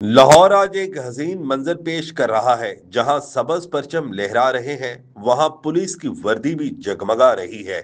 لاہور آج ایک حسین منظر پیش کر رہا ہے جہاں سبز پرچم لہرا رہے ہیں وہاں پولیس کی وردی بھی جگمگا رہی ہے۔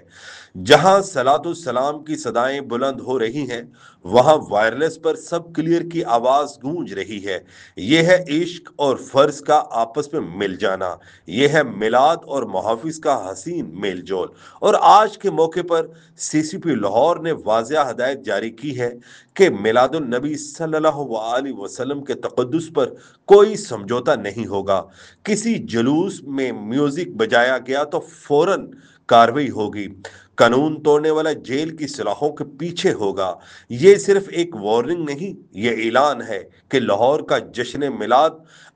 جہاں صلاۃ السلام کی صدائیں بلند ہو رہی ہیں وہاں وائرلیس پر سب کلیئر کی آواز گونج رہی ہے۔ یہ ہے عشق اور فرض کا آپس میں مل جانا، یہ ہے میلاد اور محافظ کا حسین میل جول۔ اور آج کے موقع پر سی سی پی لاہور نے واضح ہدایت جاری کی ہے کہ میلاد النبی صلی اللہ علیہ وسلم کے تقدس پر کوئی سمجھوتا نہیں ہوگا۔ کسی جلوس میں میوزک بجایا گیا تو فوراً کارروائی ہوگی۔ قانون توڑنے والا جیل کی سلاخوں کے پیچھے ہوگا۔ یہ صرف ایک وارننگ نہیں، یہ اعلان ہے کہ لاہور کا جشن میلاد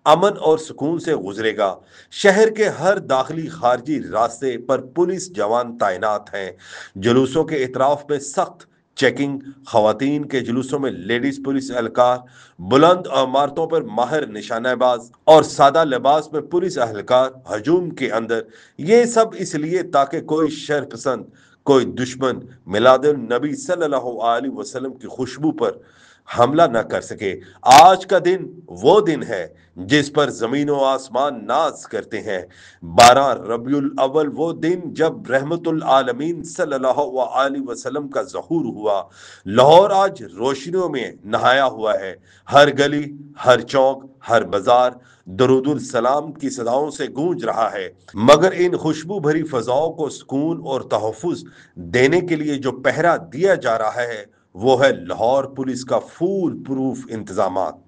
امن اور سکون سے گزرے گا۔ شہر کے ہر داخلی خارجی راستے پر پولیس جوان تعینات ہیں۔ جلوسوں کے اطراف میں سخت چیکنگ، خواتین کے جلوسوں میں لیڈیز پولیس اہلکار، بلند عمارتوں پر ماہر نشانہ باز اور سادہ لباس میں پولیس اہلکار ہجوم کے اندر۔ یہ سب اس لیے تاکہ کوئی شر پسند، کوئی دشمن میلاد النبی صلی اللہ علیہ وسلم کی خوشبو پر حملہ نہ کر سکے۔ آج کا دن وہ دن ہے جس پر زمین و آسمان ناز کرتے ہیں۔ 12 ربیع الاول وہ دن جب رحمت العالمین صلی اللہ علیہ وسلم کا ظہور ہوا۔ لاہور آج روشنیوں میں نہایا ہوا ہے۔ ہر گلی، ہر چوک، ہر بازار درود السلام کی صداؤں سے گونج رہا ہے۔ مگر ان خوشبو بھری فضاؤں کو سکون اور تحفظ دینے کے لیے جو پہرا دیا جا رہا ہے وہ ہے لاہور پولیس کا فول پروف انتظامات۔